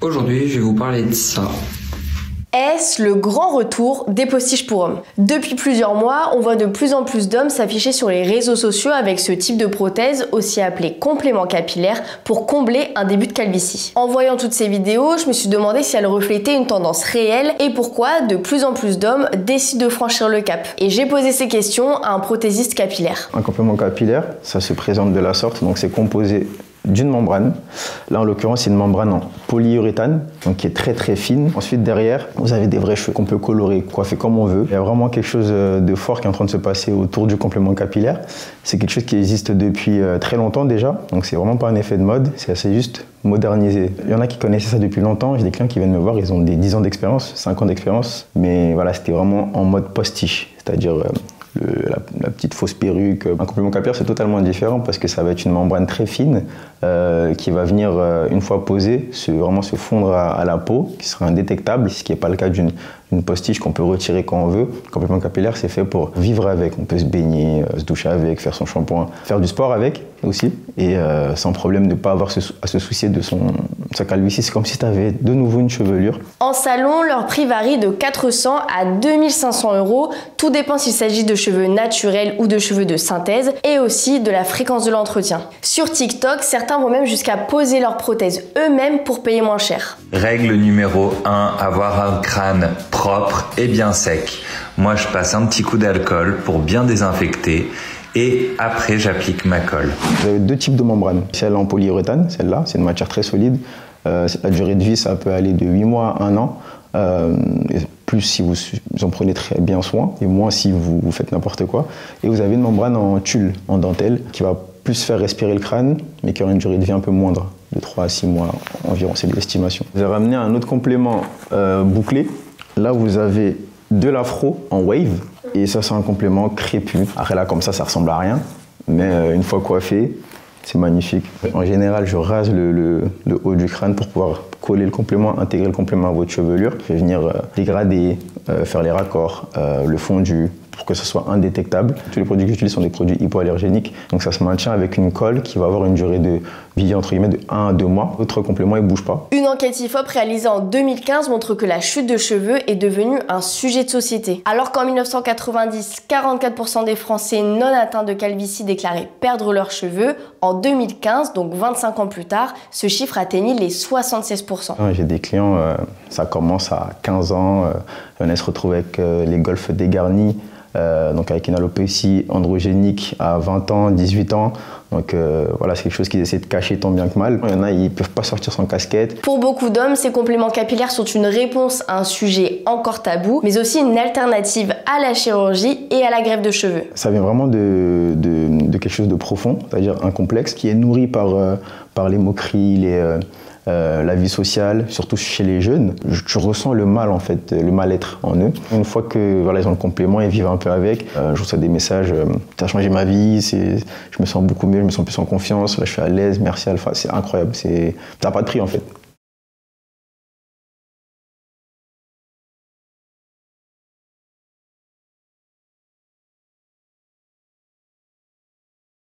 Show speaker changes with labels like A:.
A: Aujourd'hui, je vais vous parler de ça.
B: Est-ce le grand retour des postiches pour hommes? Depuis plusieurs mois, on voit de plus en plus d'hommes s'afficher sur les réseaux sociaux avec ce type de prothèse, aussi appelé complément capillaire, pour combler un début de calvitie. En voyant toutes ces vidéos, je me suis demandé si elles reflétaient une tendance réelle et pourquoi de plus en plus d'hommes décident de franchir le cap. Et j'ai posé ces questions à un prothésiste capillaire.
C: Un complément capillaire, ça se présente de la sorte, donc c'est composé d'une membrane. Là, en l'occurrence, c'est une membrane en polyuréthane, donc qui est très très fine. Ensuite, derrière, vous avez des vrais cheveux qu'on peut colorer, coiffer comme on veut. Il y a vraiment quelque chose de fort qui est en train de se passer autour du complément capillaire. C'est quelque chose qui existe depuis très longtemps déjà, donc c'est vraiment pas un effet de mode, c'est assez juste modernisé. Il y en a qui connaissaient ça depuis longtemps. J'ai des clients qui viennent me voir, ils ont des 10 ans d'expérience, 5 ans d'expérience, mais voilà, c'était vraiment en mode postiche, c'est-à-dire la petite fausse perruque. Un complément capillaire, c'est totalement différent parce que ça va être une membrane très fine qui va venir, une fois posée, vraiment se fondre à la peau, qui sera indétectable, ce qui n'est pas le cas d'une postiche qu'on peut retirer quand on veut. Le complément capillaire, c'est fait pour vivre avec. On peut se baigner, se doucher avec, faire son shampoing, faire du sport avec aussi, et sans problème ne pas avoir à se soucier de sa calvitie. C'est comme si tu avais de nouveau une chevelure.
B: En salon, leur prix varie de 400 à 2500 €. Tout dépend s'il s'agit de cheveux naturels ou de cheveux de synthèse, et aussi de la fréquence de l'entretien. Sur TikTok, certains vont même jusqu'à poser leurs prothèses eux-mêmes pour payer moins cher.
A: Règle numéro 1, avoir un crâne propre et bien sec. Moi, je passe un petit coup d'alcool pour bien désinfecter et après, j'applique ma colle.
C: Vous avez deux types de membranes. Celle en polyuréthane, celle-là, c'est une matière très solide. La durée de vie, ça peut aller de 8 mois à 1 an. Plus si vous en prenez très bien soin, et moins si vous faites n'importe quoi. Et vous avez une membrane en tulle, en dentelle, qui va plus faire respirer le crâne, mais qui aura une durée de vie un peu moindre, de 3 à 6 mois environ, c'est l'estimation. Vous avez ramené un autre complément bouclé. Là, vous avez de l'afro en wave, et ça, c'est un complément crépus. Après là, comme ça ressemble à rien, mais une fois coiffé, c'est magnifique. En général, je rase le haut du crâne pour pouvoir coller le complément, intégrer le complément à votre chevelure. Je vais venir dégrader, faire les raccords, le fondu, pour que ce soit indétectable. Tous les produits que j'utilise sont des produits hypoallergéniques, donc ça se maintient avec une colle qui va avoir une durée de vie entre guillemets de 1 à 2 mois. Votre complément, il ne bouge pas.
B: Une enquête IFOP réalisée en 2015 montre que la chute de cheveux est devenue un sujet de société. Alors qu'en 1990, 44% des Français non atteints de calvitie déclaraient perdre leurs cheveux, en 2015, donc 25 ans plus tard, ce chiffre atteignit les 76%.
C: J'ai des clients, ça commence à 15 ans, on se retrouve avec les golfs dégarnis, donc avec une alopécie androgénique à 20 ans, 18 ans. Donc voilà, c'est quelque chose qu'ils essaient de cacher tant bien que mal. Il y en a, ils ne peuvent pas sortir sans casquette.
B: Pour beaucoup d'hommes, ces compléments capillaires sont une réponse à un sujet encore tabou, mais aussi une alternative à la chirurgie et à la greffe de cheveux.
C: Ça vient vraiment de quelque chose de profond, c'est-à-dire un complexe qui est nourri par les moqueries, la vie sociale, surtout chez les jeunes. Je ressens le mal en fait, le mal-être en eux. Une fois que voilà, ils ont le complément, ils vivent un peu avec. Je reçois des messages, ça a changé ma vie, je me sens beaucoup mieux, je me sens plus en confiance, là je suis à l'aise, merci Alpha, c'est incroyable, ça n'a pas de prix en fait.